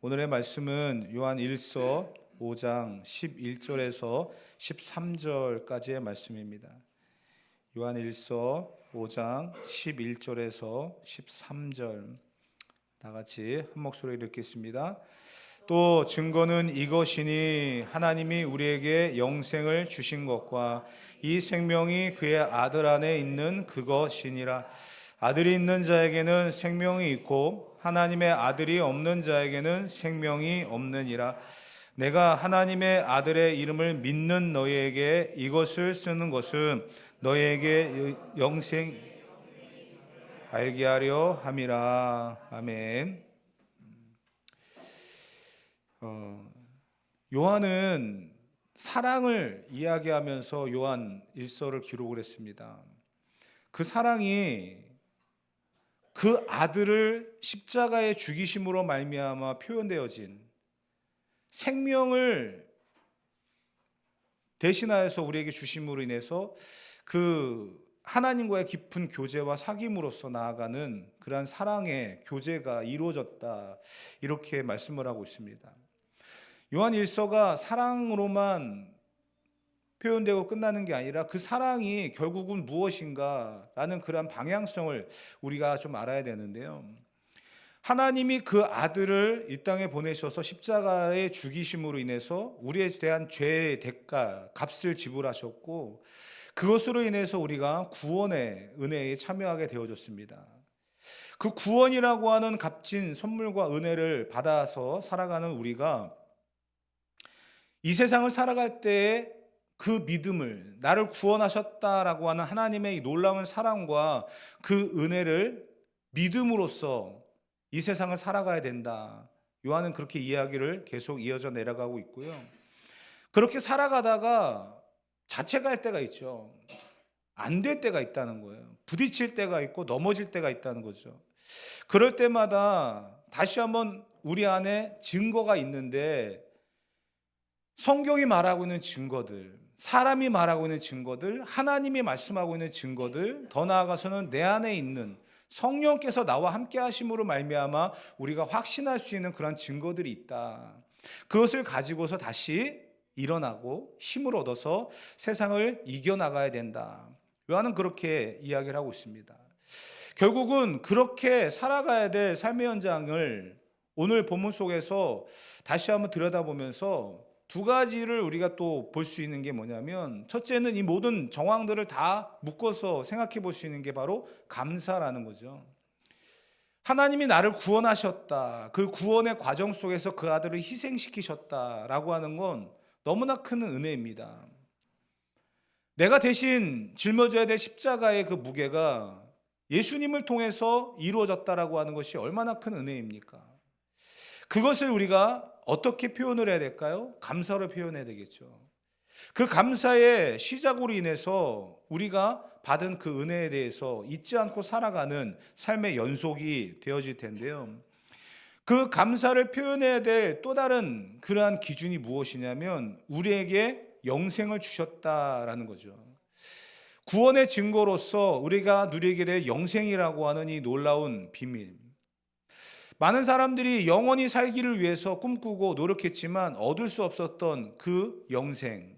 오늘의 말씀은 요한 1서 5장 11절에서 13절까지의 말씀입니다. 요한 1서 5장 11절에서 13절 다 같이 한 목소리로 읽겠습니다. 또 증거는 이것이니 하나님이 우리에게 영생을 주신 것과 이 생명이 그의 아들 안에 있는 그것이니라. 아들이 있는 자에게는 생명이 있고 하나님의 아들이 없는 자에게는 생명이 없느니라. 내가 하나님의 아들의 이름을 믿는 너희에게 이것을 쓰는 것은 너희에게 영생 알게 하려 함이라. 아멘. 요한은 사랑을 이야기하면서 요한 1서를 기록을 했습니다. 그 사랑이 그 아들을 십자가에 죽이심으로 말미암아 표현되어진 생명을 대신하여서 우리에게 주심으로 인해서 그 하나님과의 깊은 교제와 사귐으로서 나아가는 그러한 사랑의 교제가 이루어졌다, 이렇게 말씀을 하고 있습니다. 요한 1서가 사랑으로만 표현되고 끝나는 게 아니라 그 사랑이 결국은 무엇인가라는 그런 방향성을 우리가 좀 알아야 되는데요. 하나님이 그 아들을 이 땅에 보내셔서 십자가에 죽이심으로 인해서 우리에 대한 죄의 대가, 값을 지불하셨고 그것으로 인해서 우리가 구원의 은혜에 참여하게 되어졌습니다. 그 구원이라고 하는 값진 선물과 은혜를 받아서 살아가는 우리가 이 세상을 살아갈 때에 그 믿음을, 나를 구원하셨다라고 하는 하나님의 이 놀라운 사랑과 그 은혜를 믿음으로써 이 세상을 살아가야 된다. 요한은 그렇게 이야기를 계속 이어져 내려가고 있고요. 그렇게 살아가다가 자책할 때가 있죠. 안 될 때가 있다는 거예요. 부딪힐 때가 있고 넘어질 때가 있다는 거죠. 그럴 때마다 다시 한번 우리 안에 증거가 있는데, 성경이 말하고 있는 증거들, 사람이 말하고 있는 증거들, 하나님이 말씀하고 있는 증거들, 더 나아가서는 내 안에 있는 성령께서 나와 함께 하심으로 말미암아 우리가 확신할 수 있는 그런 증거들이 있다. 그것을 가지고서 다시 일어나고 힘을 얻어서 세상을 이겨나가야 된다. 요한은 그렇게 이야기를 하고 있습니다. 결국은 그렇게 살아가야 될 삶의 현장을 오늘 본문 속에서 다시 한번 들여다보면서 두 가지를 우리가 또 볼 수 있는 게 뭐냐면, 첫째는 이 모든 정황들을 다 묶어서 생각해 볼 수 있는 게 바로 감사라는 거죠. 하나님이 나를 구원하셨다, 그 구원의 과정 속에서 그 아들을 희생시키셨다라고 하는 건 너무나 큰 은혜입니다. 내가 대신 짊어져야 될 십자가의 그 무게가 예수님을 통해서 이루어졌다라고 하는 것이 얼마나 큰 은혜입니까? 그것을 우리가 어떻게 표현을 해야 될까요? 감사로 표현해야 되겠죠. 그 감사의 시작으로 인해서 우리가 받은 그 은혜에 대해서 잊지 않고 살아가는 삶의 연속이 되어질 텐데요. 그 감사를 표현해야 될 또 다른 그러한 기준이 무엇이냐면, 우리에게 영생을 주셨다라는 거죠. 구원의 증거로서 우리가 누리게 될 영생이라고 하는 이 놀라운 비밀. 많은 사람들이 영원히 살기를 위해서 꿈꾸고 노력했지만 얻을 수 없었던 그 영생.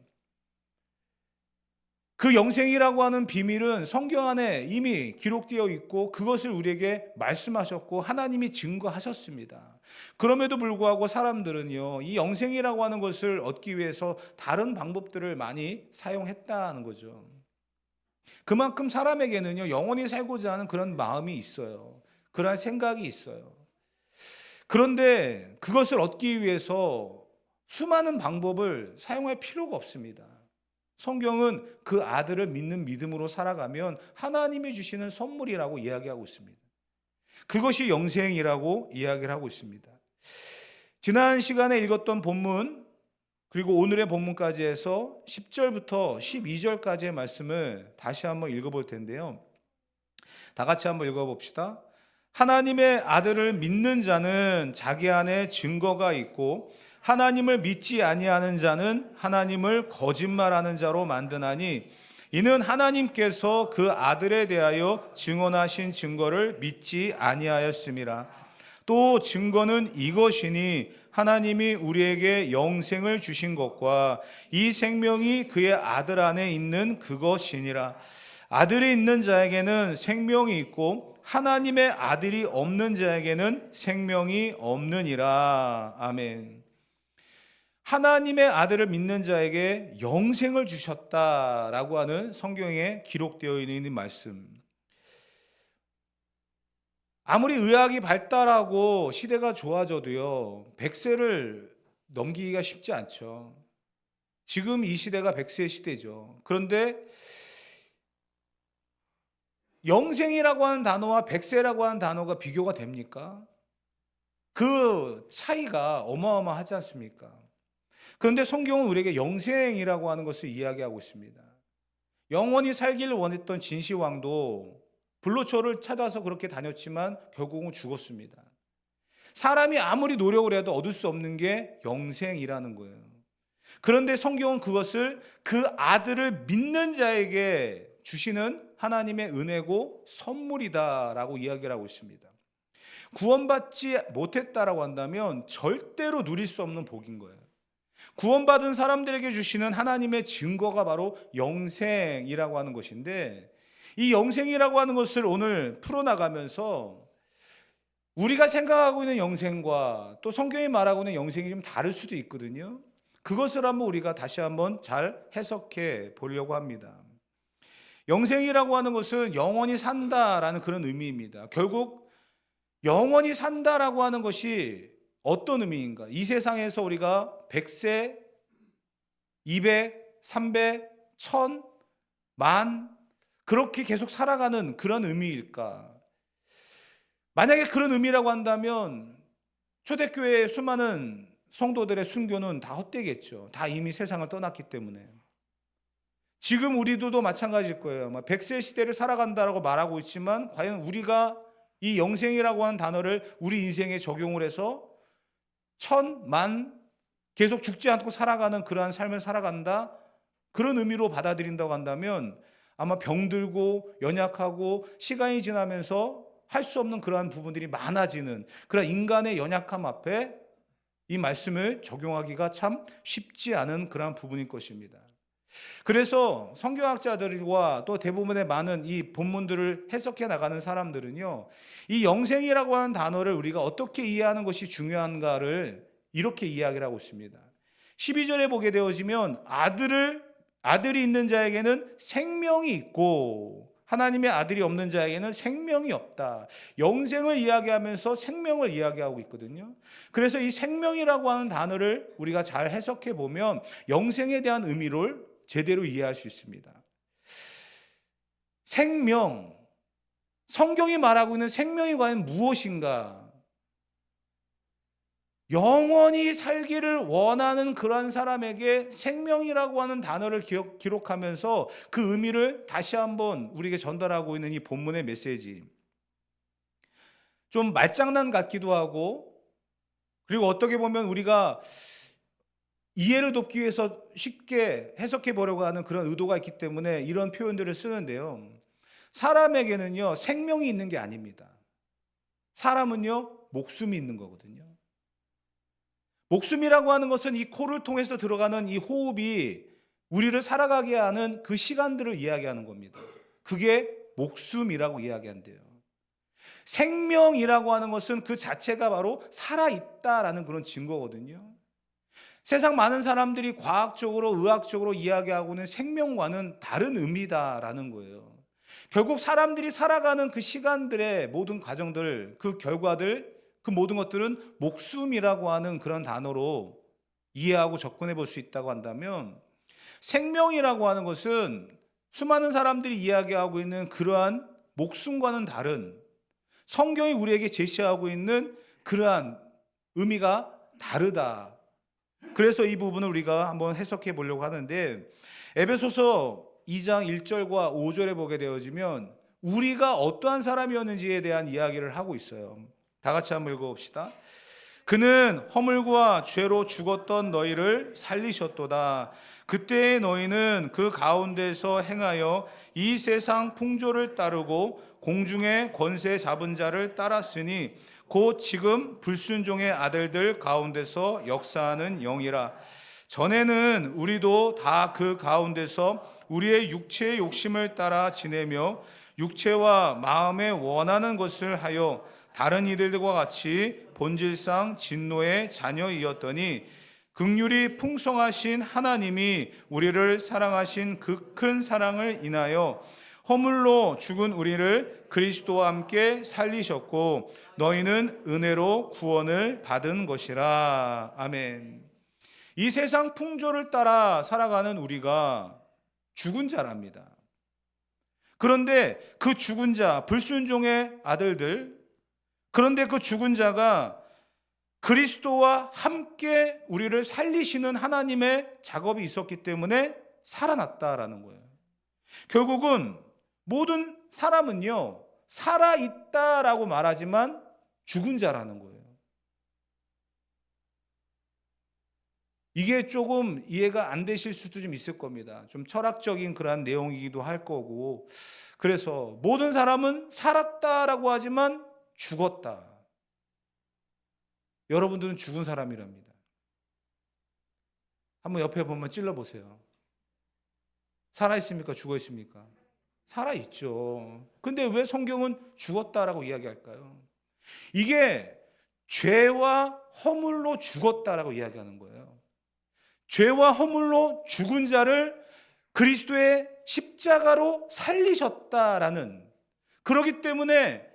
그 영생이라고 하는 비밀은 성경 안에 이미 기록되어 있고 그것을 우리에게 말씀하셨고 하나님이 증거하셨습니다. 그럼에도 불구하고 사람들은요, 이 영생이라고 하는 것을 얻기 위해서 다른 방법들을 많이 사용했다는 거죠. 그만큼 사람에게는요, 영원히 살고자 하는 그런 마음이 있어요. 그런 생각이 있어요. 그런데 그것을 얻기 위해서 수많은 방법을 사용할 필요가 없습니다. 성경은 그 아들을 믿는 믿음으로 살아가면 하나님이 주시는 선물이라고 이야기하고 있습니다. 그것이 영생이라고 이야기를 하고 있습니다. 지난 시간에 읽었던 본문, 그리고 오늘의 본문까지 해서 10절부터 12절까지의 말씀을 다시 한번 읽어볼 텐데요. 다 같이 한번 읽어봅시다. 하나님의 아들을 믿는 자는 자기 안에 증거가 있고 하나님을 믿지 아니하는 자는 하나님을 거짓말하는 자로 만드나니 이는 하나님께서 그 아들에 대하여 증언하신 증거를 믿지 아니하였음이라. 또 증거는 이것이니 하나님이 우리에게 영생을 주신 것과 이 생명이 그의 아들 안에 있는 그것이니라. 아들이 있는 자에게는 생명이 있고 하나님의 아들이 없는 자에게는 생명이 없느니라. 아멘. 하나님의 아들을 믿는 자에게 영생을 주셨다라고 하는 성경에 기록되어 있는 말씀. 아무리 의학이 발달하고 시대가 좋아져도요, 100세를 넘기기가 쉽지 않죠. 지금 이 시대가 100세 시대죠. 그런데 영생이라고 하는 단어와 100세라고 하는 단어가 비교가 됩니까? 그 차이가 어마어마하지 않습니까? 그런데 성경은 우리에게 영생이라고 하는 것을 이야기하고 있습니다. 영원히 살기를 원했던 진시황도 불로초를 찾아서 그렇게 다녔지만 결국은 죽었습니다. 사람이 아무리 노력을 해도 얻을 수 없는 게 영생이라는 거예요. 그런데 성경은 그것을 그 아들을 믿는 자에게 주시는 하나님의 은혜고 선물이다라고 이야기를 하고 있습니다. 구원받지 못했다라고 한다면 절대로 누릴 수 없는 복인 거예요. 구원받은 사람들에게 주시는 하나님의 증거가 바로 영생이라고 하는 것인데, 이 영생이라고 하는 것을 오늘 풀어나가면서 우리가 생각하고 있는 영생과 또 성경이 말하고 있는 영생이 좀 다를 수도 있거든요. 그것을 한번 우리가 다시 한번 잘 해석해 보려고 합니다. 영생이라고 하는 것은 영원히 산다라는 그런 의미입니다. 결국 영원히 산다라고 하는 것이 어떤 의미인가? 이 세상에서 우리가 100세, 200, 300, 1000, 만 그렇게 계속 살아가는 그런 의미일까? 만약에 그런 의미라고 한다면 초대교회의 수많은 성도들의 순교는 다 헛되겠죠. 다 이미 세상을 떠났기 때문에. 지금 우리들도 마찬가지일 거예요. 100세 시대를 살아간다라고 말하고 있지만 과연 우리가 이 영생이라고 하는 단어를 우리 인생에 적용을 해서 1000, 만 계속 죽지 않고 살아가는 그러한 삶을 살아간다? 그런 의미로 받아들인다고 한다면 아마 병들고 연약하고 시간이 지나면서 할 수 없는 그러한 부분들이 많아지는 그런 인간의 연약함 앞에 이 말씀을 적용하기가 참 쉽지 않은 그러한 부분일 것입니다. 그래서 성경학자들과 또 대부분의 많은 이 본문들을 해석해 나가는 사람들은요, 이 영생이라고 하는 단어를 우리가 어떻게 이해하는 것이 중요한가를 이렇게 이야기를 하고 있습니다. 12절에 보게 되어지면 아들이 있는 자에게는 생명이 있고 하나님의 아들이 없는 자에게는 생명이 없다. 영생을 이야기하면서 생명을 이야기하고 있거든요. 그래서 이 생명이라고 하는 단어를 우리가 잘 해석해 보면 영생에 대한 의미를 제대로 이해할 수 있습니다. 생명, 성경이 말하고 있는 생명이 과연 무엇인가? 영원히 살기를 원하는 그런 사람에게 생명이라고 하는 단어를 기록하면서 그 의미를 다시 한번 우리에게 전달하고 있는 이 본문의 메시지. 좀 말장난 같기도 하고, 그리고 어떻게 보면 우리가 이해를 돕기 위해서 쉽게 해석해 보려고 하는 그런 의도가 있기 때문에 이런 표현들을 쓰는데요. 사람에게는요, 생명이 있는 게 아닙니다. 사람은요, 목숨이 있는 거거든요. 목숨이라고 하는 것은 이 코를 통해서 들어가는 이 호흡이 우리를 살아가게 하는 그 시간들을 이야기하는 겁니다. 그게 목숨이라고 이야기한대요. 생명이라고 하는 것은 그 자체가 바로 살아있다라는 그런 증거거든요. 세상 많은 사람들이 과학적으로 의학적으로 이야기하고는 생명과는 다른 의미다라는 거예요. 결국 사람들이 살아가는 그 시간들의 모든 과정들, 그 결과들, 그 모든 것들은 목숨이라고 하는 그런 단어로 이해하고 접근해 볼 수 있다고 한다면, 생명이라고 하는 것은 수많은 사람들이 이야기하고 있는 그러한 목숨과는 다른, 성경이 우리에게 제시하고 있는 그러한 의미가 다르다. 그래서 이 부분을 우리가 한번 해석해 보려고 하는데, 에베소서 2장 1절과 5절에 보게 되어지면 우리가 어떠한 사람이었는지에 대한 이야기를 하고 있어요. 다 같이 한번 읽어봅시다. 그는 허물과 죄로 죽었던 너희를 살리셨도다. 그때의 너희는 그 가운데서 행하여 이 세상 풍조를 따르고 공중의 권세 잡은 자를 따랐으니 곧 지금 불순종의 아들들 가운데서 역사하는 영이라. 전에는 우리도 다 그 가운데서 우리의 육체의 욕심을 따라 지내며 육체와 마음에 원하는 것을 하여 다른 이들과 같이 본질상 진노의 자녀이었더니 긍휼이 풍성하신 하나님이 우리를 사랑하신 그 큰 사랑을 인하여 허물로 죽은 우리를 그리스도와 함께 살리셨고 너희는 은혜로 구원을 받은 것이라. 아멘. 이 세상 풍조를 따라 살아가는 우리가 죽은 자랍니다. 그런데 그 죽은 자, 불순종의 아들들, 그런데 그 죽은 자가 그리스도와 함께 우리를 살리시는 하나님의 작업이 있었기 때문에 살아났다라는 거예요. 결국은 모든 사람은요, 살아있다라고 말하지만 죽은 자라는 거예요. 이게 조금 이해가 안 되실 수도 좀 있을 겁니다. 좀 철학적인 그런 내용이기도 할 거고. 그래서 모든 사람은 살았다라고 하지만 죽었다. 여러분들은 죽은 사람이랍니다. 한번 옆에 보면 찔러보세요. 살아있습니까? 죽어있습니까? 살아있죠. 근데 왜 성경은 죽었다라고 이야기할까요? 이게 죄와 허물로 죽었다라고 이야기하는 거예요. 죄와 허물로 죽은 자를 그리스도의 십자가로 살리셨다라는, 그렇기 때문에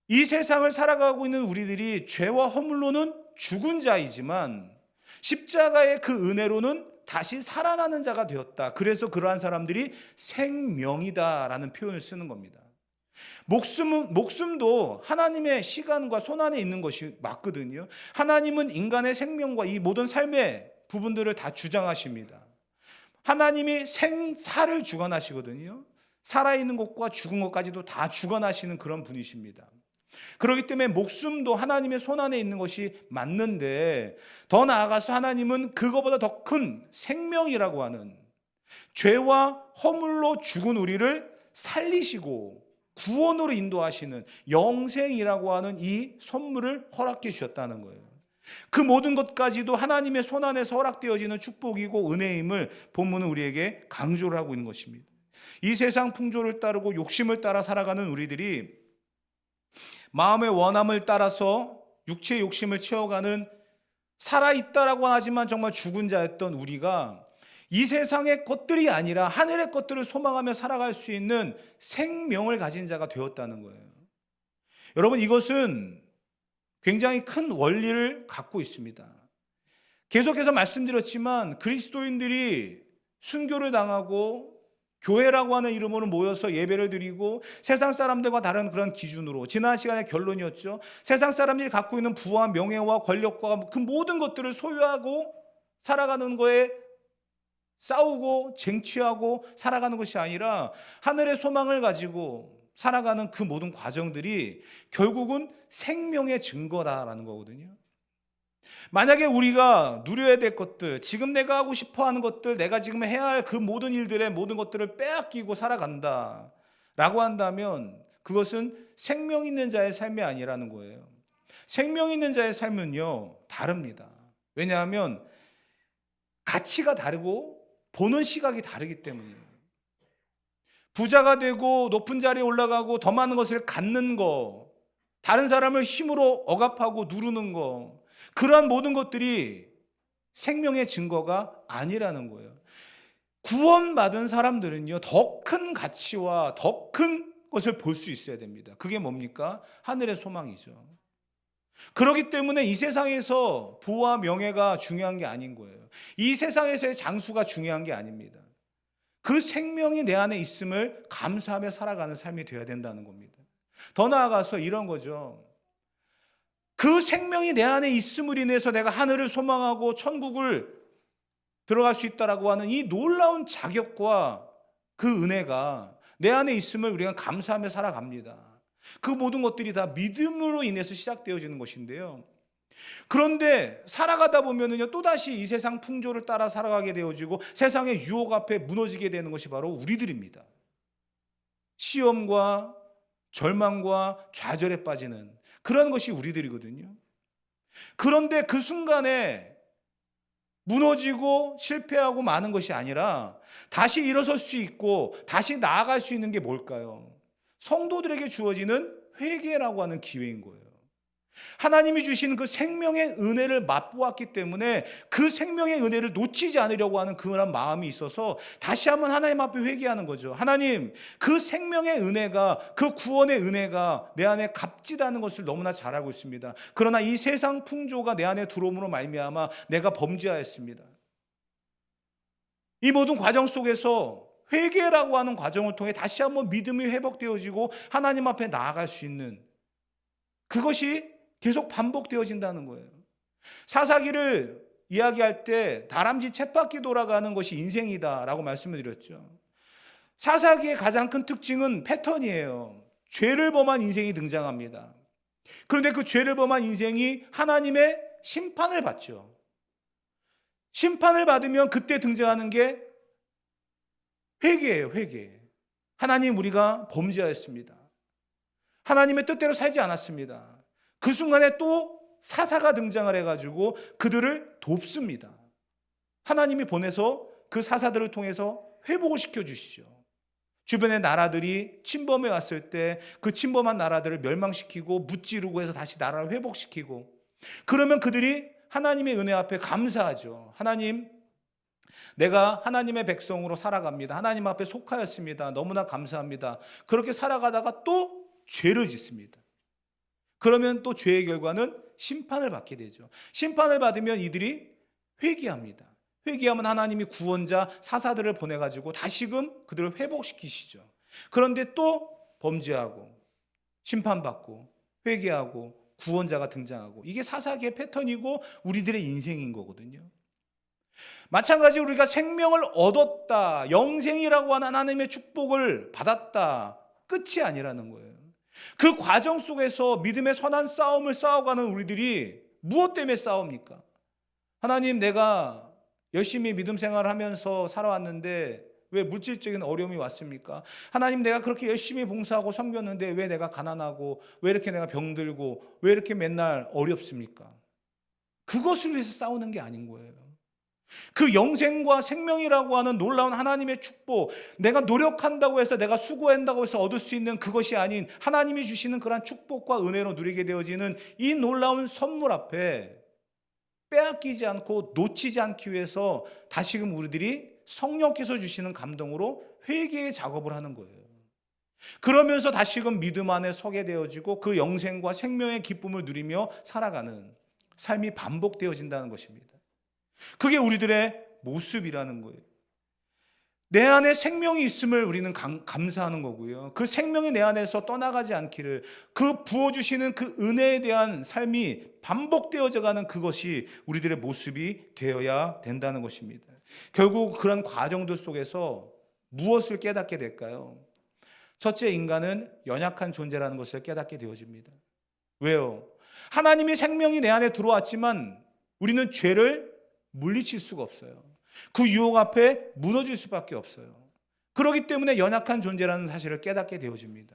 이 세상을 살아가고 있는 우리들이 죄와 허물로는 죽은 자이지만 십자가의 그 은혜로는 다시 살아나는 자가 되었다. 그래서 그러한 사람들이 생명이다라는 표현을 쓰는 겁니다. 목숨도 하나님의 시간과 손안에 있는 것이 맞거든요. 하나님은 인간의 생명과 이 모든 삶의 부분들을 다 주장하십니다. 하나님이 생사를 주관하시거든요. 살아있는 것과 죽은 것까지도 다 주관하시는 그런 분이십니다. 그렇기 때문에 목숨도 하나님의 손안에 있는 것이 맞는데, 더 나아가서 하나님은 그거보다 더 큰 생명이라고 하는, 죄와 허물로 죽은 우리를 살리시고 구원으로 인도하시는 영생이라고 하는 이 선물을 허락해 주셨다는 거예요. 그 모든 것까지도 하나님의 손안에서 허락되어지는 축복이고 은혜임을 본문은 우리에게 강조를 하고 있는 것입니다. 이 세상 풍조를 따르고 욕심을 따라 살아가는 우리들이 마음의 원함을 따라서 육체의 욕심을 채워가는, 살아있다라고 하지만 정말 죽은 자였던 우리가 이 세상의 것들이 아니라 하늘의 것들을 소망하며 살아갈 수 있는 생명을 가진 자가 되었다는 거예요. 여러분, 이것은 굉장히 큰 원리를 갖고 있습니다. 계속해서 말씀드렸지만 그리스도인들이 순교를 당하고 교회라고 하는 이름으로 모여서 예배를 드리고 세상 사람들과 다른 그런 기준으로, 지난 시간의 결론이었죠. 세상 사람들이 갖고 있는 부와 명예와 권력과 그 모든 것들을 소유하고 살아가는 거에 싸우고 쟁취하고 살아가는 것이 아니라 하늘의 소망을 가지고 살아가는 그 모든 과정들이 결국은 생명의 증거다라는 거거든요. 만약에 우리가 누려야 될 것들, 지금 내가 하고 싶어 하는 것들, 내가 지금 해야 할 그 모든 일들의 모든 것들을 빼앗기고 살아간다 라고 한다면 그것은 생명 있는 자의 삶이 아니라는 거예요. 생명 있는 자의 삶은요, 다릅니다. 왜냐하면 가치가 다르고 보는 시각이 다르기 때문이에요. 부자가 되고 높은 자리에 올라가고 더 많은 것을 갖는 거, 다른 사람을 힘으로 억압하고 누르는 거, 그러한 모든 것들이 생명의 증거가 아니라는 거예요. 구원받은 사람들은요, 더 큰 가치와 더 큰 것을 볼 수 있어야 됩니다. 그게 뭡니까? 하늘의 소망이죠. 그렇기 때문에 이 세상에서 부와 명예가 중요한 게 아닌 거예요. 이 세상에서의 장수가 중요한 게 아닙니다. 그 생명이 내 안에 있음을 감사하며 살아가는 삶이 되어야 된다는 겁니다. 더 나아가서 이런 거죠. 그 생명이 내 안에 있음을 인해서 내가 하늘을 소망하고 천국을 들어갈 수 있다라고 하는 이 놀라운 자격과 그 은혜가 내 안에 있음을 우리가 감사하며 살아갑니다. 그 모든 것들이 다 믿음으로 인해서 시작되어지는 것인데요. 그런데 살아가다 보면은요, 또다시 이 세상 풍조를 따라 살아가게 되어지고 세상의 유혹 앞에 무너지게 되는 것이 바로 우리들입니다. 시험과 절망과 좌절에 빠지는, 그런 것이 우리들이거든요. 그런데 그 순간에 무너지고 실패하고 마는 것이 아니라 다시 일어설 수 있고 다시 나아갈 수 있는 게 뭘까요? 성도들에게 주어지는 회개라고 하는 기회인 거예요. 하나님이 주신 그 생명의 은혜를 맛보았기 때문에 그 생명의 은혜를 놓치지 않으려고 하는 그런 마음이 있어서 다시 한번 하나님 앞에 회개하는 거죠. 하나님, 그 생명의 은혜가, 그 구원의 은혜가 내 안에 값지다는 것을 너무나 잘 알고 있습니다. 그러나 이 세상 풍조가 내 안에 들어옴으로 말미암아 내가 범죄하였습니다. 이 모든 과정 속에서 회개라고 하는 과정을 통해 다시 한번 믿음이 회복되어지고 하나님 앞에 나아갈 수 있는, 그것이 계속 반복되어진다는 거예요. 사사기를 이야기할 때 다람쥐 쳇바퀴 돌아가는 것이 인생이다라고 말씀을 드렸죠. 사사기의 가장 큰 특징은 패턴이에요. 죄를 범한 인생이 등장합니다. 그런데 그 죄를 범한 인생이 하나님의 심판을 받죠. 심판을 받으면 그때 등장하는 게 회개예요, 회개. 하나님, 우리가 범죄하였습니다. 하나님의 뜻대로 살지 않았습니다. 그 순간에 또 사사가 등장을 해가지고 그들을 돕습니다. 하나님이 보내서 그 사사들을 통해서 회복을 시켜주시죠. 주변의 나라들이 침범해 왔을 때 그 침범한 나라들을 멸망시키고 무찌르고 해서 다시 나라를 회복시키고, 그러면 그들이 하나님의 은혜 앞에 감사하죠. 하나님, 내가 하나님의 백성으로 살아갑니다. 하나님 앞에 속하였습니다. 너무나 감사합니다. 그렇게 살아가다가 또 죄를 짓습니다. 그러면 또 죄의 결과는 심판을 받게 되죠. 심판을 받으면 이들이 회개합니다. 회개하면 하나님이 구원자 사사들을 보내가지고 다시금 그들을 회복시키시죠. 그런데 또 범죄하고 심판받고 회개하고 구원자가 등장하고, 이게 사사기의 패턴이고 우리들의 인생인 거거든요. 마찬가지로 우리가 생명을 얻었다, 영생이라고 하는 하나님의 축복을 받았다, 끝이 아니라는 거예요. 그 과정 속에서 믿음의 선한 싸움을 싸워가는 우리들이 무엇 때문에 싸웁니까? 하나님, 내가 열심히 믿음 생활을 하면서 살아왔는데 왜 물질적인 어려움이 왔습니까? 하나님, 내가 그렇게 열심히 봉사하고 섬겼는데 왜 내가 가난하고 왜 이렇게 내가 병들고 왜 이렇게 맨날 어렵습니까? 그것을 위해서 싸우는 게 아닌 거예요. 그 영생과 생명이라고 하는 놀라운 하나님의 축복, 내가 노력한다고 해서, 내가 수고한다고 해서 얻을 수 있는 그것이 아닌 하나님이 주시는 그런 축복과 은혜로 누리게 되어지는 이 놀라운 선물 앞에 빼앗기지 않고 놓치지 않기 위해서 다시금 우리들이 성령께서 주시는 감동으로 회개의 작업을 하는 거예요. 그러면서 다시금 믿음 안에 서게 되어지고 그 영생과 생명의 기쁨을 누리며 살아가는 삶이 반복되어진다는 것입니다. 그게 우리들의 모습이라는 거예요. 내 안에 생명이 있음을 우리는 감사하는 거고요. 그 생명이 내 안에서 떠나가지 않기를, 그 부어주시는 그 은혜에 대한 삶이 반복되어져 가는 그것이 우리들의 모습이 되어야 된다는 것입니다. 결국 그런 과정들 속에서 무엇을 깨닫게 될까요? 첫째, 인간은 연약한 존재라는 것을 깨닫게 되어집니다. 왜요? 하나님의 생명이 내 안에 들어왔지만 우리는 죄를 물리칠 수가 없어요. 그 유혹 앞에 무너질 수밖에 없어요. 그렇기 때문에 연약한 존재라는 사실을 깨닫게 되어집니다.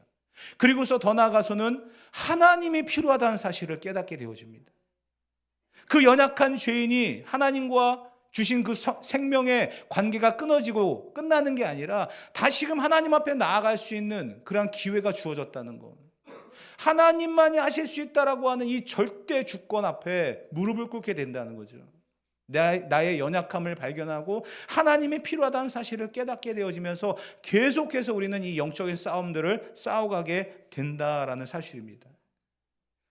그리고서 더 나아가서는 하나님이 필요하다는 사실을 깨닫게 되어집니다. 그 연약한 죄인이 하나님과 주신 그 생명의 관계가 끊어지고 끝나는 게 아니라 다시금 하나님 앞에 나아갈 수 있는 그런 기회가 주어졌다는 것. 하나님만이 하실 수 있다라고 하는 이 절대 주권 앞에 무릎을 꿇게 된다는 거죠. 나의 연약함을 발견하고 하나님이 필요하다는 사실을 깨닫게 되어지면서 계속해서 우리는 이 영적인 싸움들을 싸워가게 된다라는 사실입니다.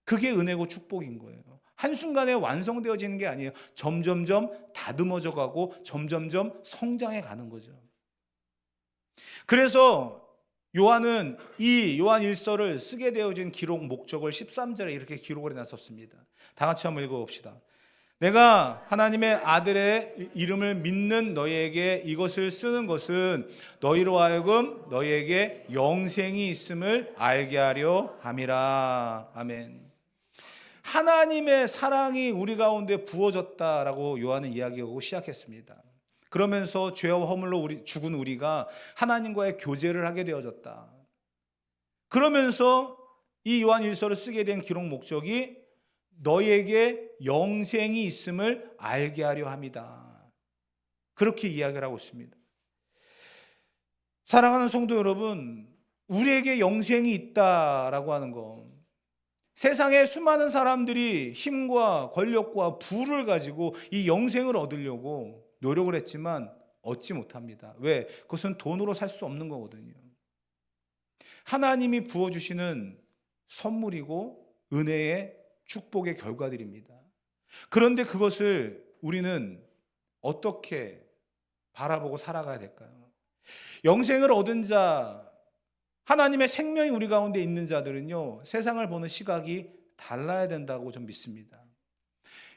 그게 은혜고 축복인 거예요. 한순간에 완성되어지는 게 아니에요. 점점점 다듬어져 가고 점점점 성장해 가는 거죠. 그래서 요한은 이 요한 1서를 쓰게 되어진 기록 목적을 13절에 이렇게 기록을 해놨었습니다. 다 같이 한번 읽어봅시다. 내가 하나님의 아들의 이름을 믿는 너희에게 이것을 쓰는 것은 너희로 하여금 너희에게 영생이 있음을 알게 하려 함이라. 아멘. 하나님의 사랑이 우리 가운데 부어졌다라고 요한은 이야기하고 시작했습니다. 그러면서 죄와 허물로 죽은 우리가 하나님과의 교제를 하게 되어졌다. 그러면서 이 요한 1서를 쓰게 된 기록 목적이 너희에게 영생이 있음을 알게 하려 함이다. 그렇게 이야기를 하고 있습니다. 사랑하는 성도 여러분, 우리에게 영생이 있다라고 하는 것, 세상에 수많은 사람들이 힘과 권력과 부를 가지고 이 영생을 얻으려고 노력을 했지만 얻지 못합니다. 왜? 그것은 돈으로 살 수 없는 거거든요. 하나님이 부어주시는 선물이고 은혜의 축복의 결과들입니다. 그런데 그것을 우리는 어떻게 바라보고 살아가야 될까요? 영생을 얻은 자, 하나님의 생명이 우리 가운데 있는 자들은요, 세상을 보는 시각이 달라야 된다고 좀 믿습니다.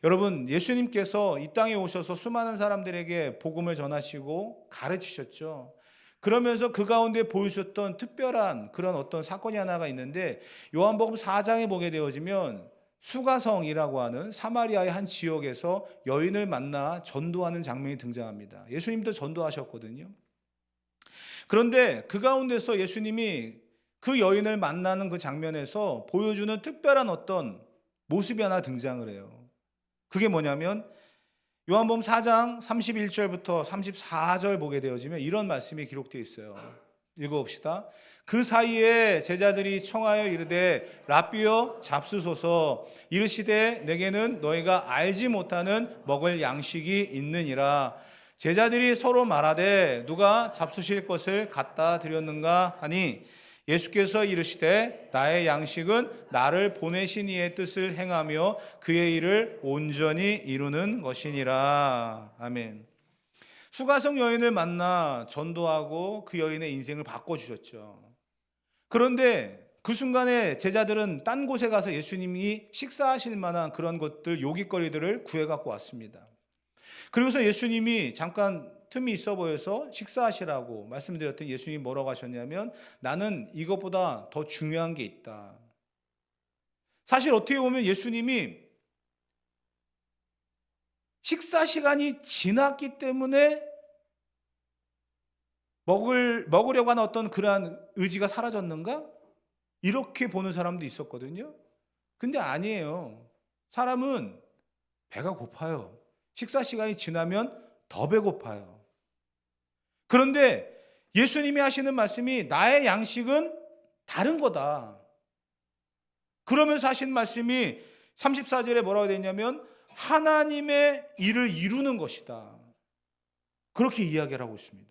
여러분, 예수님께서 이 땅에 오셔서 수많은 사람들에게 복음을 전하시고 가르치셨죠. 그러면서 그 가운데 보여주셨던 특별한 그런 어떤 사건이 하나가 있는데, 요한복음 4장에 보게 되어지면 수가성이라고 하는 사마리아의 한 지역에서 여인을 만나 전도하는 장면이 등장합니다. 예수님도 전도하셨거든요. 그런데 그 가운데서 예수님이 그 여인을 만나는 그 장면에서 보여주는 특별한 어떤 모습이 하나 등장을 해요. 그게 뭐냐면 요한복음 4장 31절부터 34절 보게 되어지면 이런 말씀이 기록되어 있어요. 읽어봅시다. 그 사이에 제자들이 청하여 이르되 랍비여 잡수소서, 이르시되 내게는 너희가 알지 못하는 먹을 양식이 있느니라. 제자들이 서로 말하되 누가 잡수실 것을 갖다 드렸는가 하니 예수께서 이르시되 나의 양식은 나를 보내신 이의 뜻을 행하며 그의 일을 온전히 이루는 것이니라. 아멘. 수가성 여인을 만나 전도하고 그 여인의 인생을 바꿔주셨죠. 그런데 그 순간에 제자들은 딴 곳에 가서 예수님이 식사하실 만한 그런 것들, 요깃거리들을 구해갖고 왔습니다. 그리고서 예수님이 잠깐 틈이 있어 보여서 식사하시라고 말씀드렸더니 예수님이 뭐라고 하셨냐면 나는 이것보다 더 중요한 게 있다. 사실 어떻게 보면 예수님이 식사 시간이 지났기 때문에 먹으려고 하는 어떤 그러한 의지가 사라졌는가? 이렇게 보는 사람도 있었거든요. 근데 아니에요. 사람은 배가 고파요. 식사 시간이 지나면 더 배고파요. 그런데 예수님이 하시는 말씀이 나의 양식은 다른 거다. 그러면서 하신 말씀이 34절에 뭐라고 되어 있냐면 하나님의 일을 이루는 것이다. 그렇게 이야기를 하고 있습니다.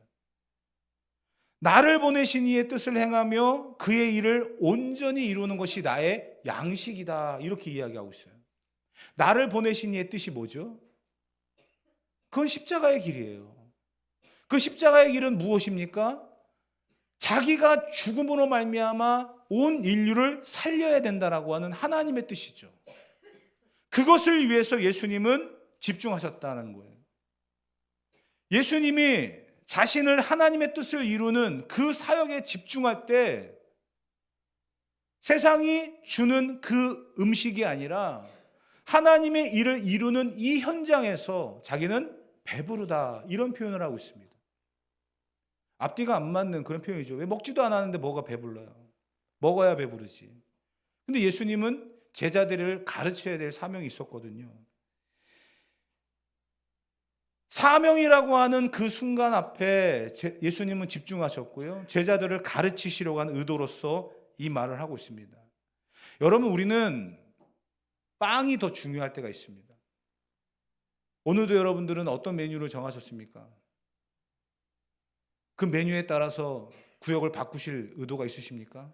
나를 보내신 이의 뜻을 행하며 그의 일을 온전히 이루는 것이 나의 양식이다. 이렇게 이야기하고 있어요. 나를 보내신 이의 뜻이 뭐죠? 그건 십자가의 길이에요. 그 십자가의 길은 무엇입니까? 자기가 죽음으로 말미암아 온 인류를 살려야 된다라고 하는 하나님의 뜻이죠. 그것을 위해서 예수님은 집중하셨다는 거예요. 예수님이 자신을 하나님의 뜻을 이루는 그 사역에 집중할 때 세상이 주는 그 음식이 아니라 하나님의 일을 이루는 이 현장에서 자기는 배부르다 이런 표현을 하고 있습니다. 앞뒤가 안 맞는 그런 표현이죠. 왜 먹지도 않았는데 뭐가 배불러요? 먹어야 배부르지. 근데 예수님은 제자들을 가르쳐야 될 사명이 있었거든요. 사명이라고 하는 그 순간 앞에 예수님은 집중하셨고요. 제자들을 가르치시려고 하는 의도로서 이 말을 하고 있습니다. 여러분, 우리는 빵이 더 중요할 때가 있습니다. 오늘도 여러분들은 어떤 메뉴를 정하셨습니까? 그 메뉴에 따라서 구역을 바꾸실 의도가 있으십니까?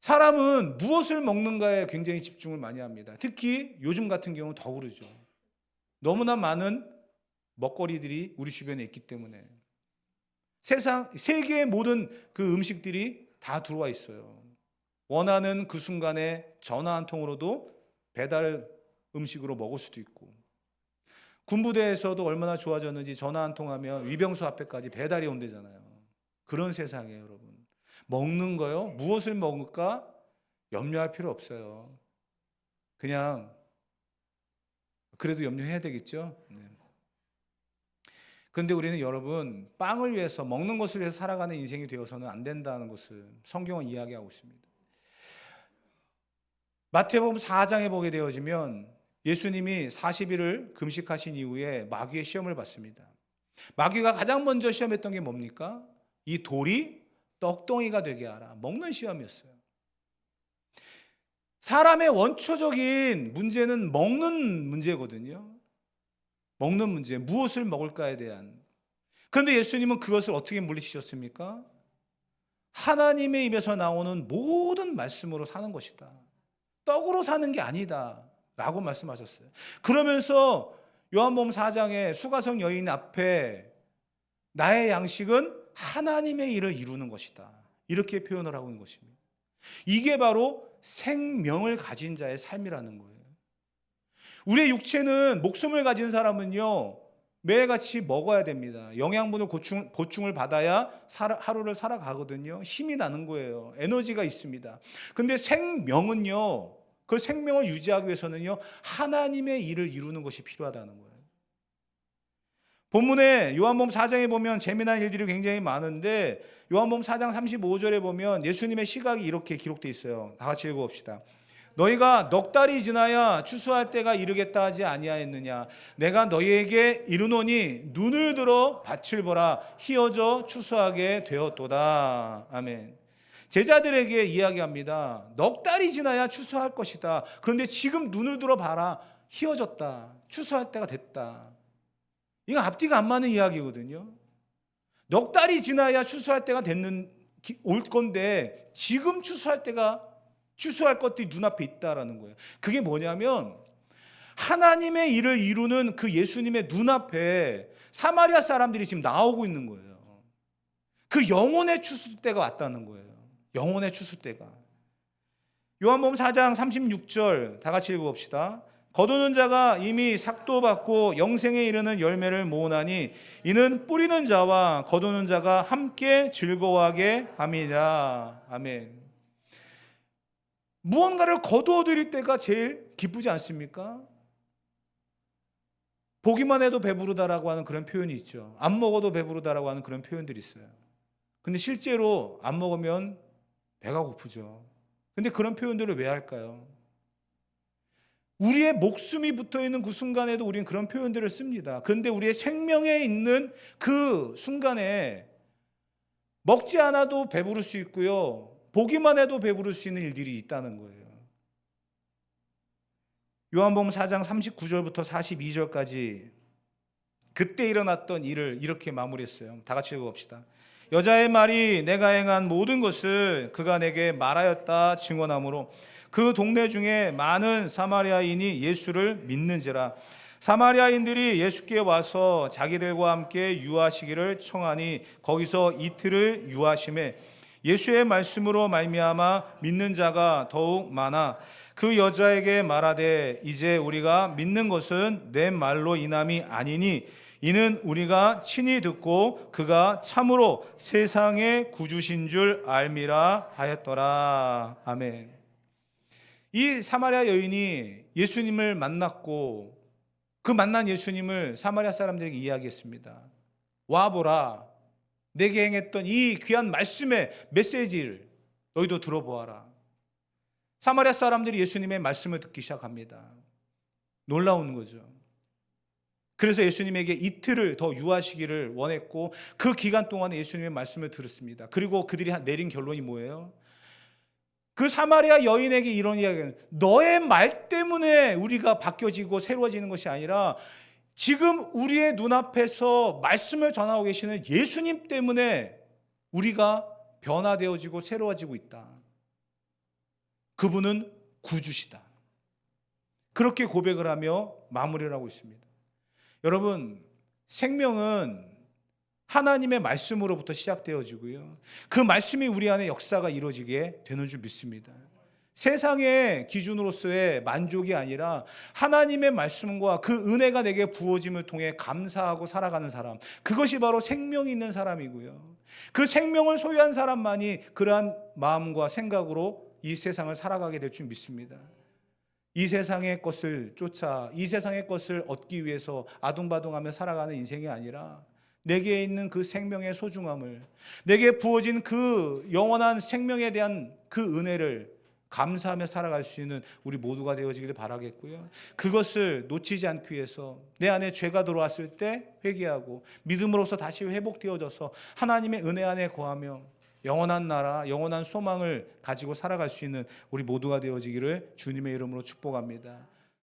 사람은 무엇을 먹는가에 굉장히 집중을 많이 합니다. 특히 요즘 같은 경우는 더 그러죠. 너무나 많은 먹거리들이 우리 주변에 있기 때문에 세계의 모든 그 음식들이 다 들어와 있어요. 원하는 그 순간에 전화 한 통으로도 배달 음식으로 먹을 수도 있고, 군부대에서도 얼마나 좋아졌는지 전화 한 통하면 위병소 앞에까지 배달이 온대잖아요. 그런 세상이에요, 여러분. 먹는 거요? 무엇을 먹을까? 염려할 필요 없어요. 그냥 그래도 염려해야 되겠죠? 네. 그런데 우리는 여러분, 빵을 위해서, 먹는 것을 위해서 살아가는 인생이 되어서는 안 된다는 것을 성경은 이야기하고 있습니다. 마태복음 4장에 보게 되어지면 예수님이 40일을 금식하신 이후에 마귀의 시험을 받습니다. 마귀가 가장 먼저 시험했던 게 뭡니까? 이 돌이 떡덩이가 되게 하라. 먹는 시험이었어요. 사람의 원초적인 문제는 먹는 문제거든요. 먹는 문제, 무엇을 먹을까에 대한. 그런데 예수님은 그것을 어떻게 물리치셨습니까? 하나님의 입에서 나오는 모든 말씀으로 사는 것이다. 떡으로 사는 게 아니다 라고 말씀하셨어요. 그러면서 요한복음 4장에 수가성 여인 앞에 나의 양식은 하나님의 일을 이루는 것이다, 이렇게 표현을 하고 있는 것입니다. 이게 바로 생명을 가진 자의 삶이라는 거예요. 우리의 육체는, 목숨을 가진 사람은요, 매일같이 먹어야 됩니다. 영양분을 보충을 받아야 하루를 살아가거든요. 힘이 나는 거예요. 에너지가 있습니다. 근데 생명은요, 그 생명을 유지하기 위해서는요, 하나님의 일을 이루는 것이 필요하다는 거예요. 본문에 요한복음 4장에 보면 재미난 일들이 굉장히 많은데, 요한복음 4장 35절에 보면 예수님의 시각이 이렇게 기록되어 있어요. 다 같이 읽어봅시다. 너희가 넉 달이 지나야 추수할 때가 이르겠다 하지 아니하였느냐? 내가 너희에게 이르노니 눈을 들어 밭을 보라, 희어져 추수하게 되었도다. 아멘. 제자들에게 이야기합니다. 넉 달이 지나야 추수할 것이다. 그런데 지금 눈을 들어 봐라, 희어졌다, 추수할 때가 됐다. 이거 앞뒤가 안 맞는 이야기거든요. 넉 달이 지나야 추수할 때가 올 건데 지금 추수할 것들이 눈앞에 있다라는 거예요. 그게 뭐냐면 하나님의 일을 이루는 그 예수님의 눈앞에 사마리아 사람들이 지금 나오고 있는 거예요. 그 영혼의 추수 때가 왔다는 거예요. 영혼의 추수 때가. 요한복음 4장 36절 다 같이 읽어봅시다. 거두는 자가 이미 삭도 받고 영생에 이르는 열매를 모으나니 이는 뿌리는 자와 거두는 자가 함께 즐거워하게 함이라. 아멘. 무언가를 거두어 드릴 때가 제일 기쁘지 않습니까? 보기만 해도 배부르다라고 하는 그런 표현이 있죠. 안 먹어도 배부르다라고 하는 그런 표현들이 있어요. 근데 실제로 안 먹으면 배가 고프죠. 근데 그런 표현들을 왜 할까요? 우리의 목숨이 붙어 있는 그 순간에도 우리는 그런 표현들을 씁니다. 그런데 우리의 생명에 있는 그 순간에 먹지 않아도 배부를 수 있고요, 보기만 해도 배부를 수 있는 일들이 있다는 거예요. 요한복음 4장 39절부터 42절까지 그때 일어났던 일을 이렇게 마무리했어요. 다 같이 읽어봅시다. 여자의 말이 내가 행한 모든 것을 그가 내게 말하였다 증언하므로 그 동네 중에 많은 사마리아인이 예수를 믿는지라. 사마리아인들이 예수께 와서 자기들과 함께 유하시기를 청하니 거기서 이틀을 유하심에 예수의 말씀으로 말미암아 믿는 자가 더욱 많아 그 여자에게 말하되 이제 우리가 믿는 것은 내 말로 인함이 아니니 이는 우리가 친히 듣고 그가 참으로 세상의 구주신 줄 알미라 하였더라. 아멘. 이 사마리아 여인이 예수님을 만났고 그 만난 예수님을 사마리아 사람들에게 이야기했습니다. 와보라, 내게 행했던 이 귀한 말씀의 메시지를 너희도 들어보아라. 사마리아 사람들이 예수님의 말씀을 듣기 시작합니다. 놀라운 거죠. 그래서 예수님에게 이틀을 더 유하시기를 원했고 그 기간 동안에 예수님의 말씀을 들었습니다. 그리고 그들이 내린 결론이 뭐예요? 그 사마리아 여인에게 이런 이야기는 너의 말 때문에 우리가 바뀌어지고 새로워지는 것이 아니라 지금 우리의 눈앞에서 말씀을 전하고 계시는 예수님 때문에 우리가 변화되어지고 새로워지고 있다. 그분은 구주시다. 그렇게 고백을 하며 마무리를 하고 있습니다. 여러분, 생명은 하나님의 말씀으로부터 시작되어지고요, 그 말씀이 우리 안에 역사가 이루어지게 되는 줄 믿습니다. 세상의 기준으로서의 만족이 아니라 하나님의 말씀과 그 은혜가 내게 부어짐을 통해 감사하고 살아가는 사람, 그것이 바로 생명이 있는 사람이고요, 그 생명을 소유한 사람만이 그러한 마음과 생각으로 이 세상을 살아가게 될 줄 믿습니다. 이 세상의 것을 쫓아 이 세상의 것을 얻기 위해서 아둥바둥하며 살아가는 인생이 아니라 내게 있는 그 생명의 소중함을, 내게 부어진 그 영원한 생명에 대한 그 은혜를 감사하며 살아갈 수 있는 우리 모두가 되어지기를 바라겠고요. 그것을 놓치지 않기 위해서 내 안에 죄가 들어왔을 때 회개하고 믿음으로써 다시 회복되어져서 하나님의 은혜 안에 거하며 영원한 나라, 영원한 소망을 가지고 살아갈 수 있는 우리 모두가 되어지기를 주님의 이름으로 축복합니다.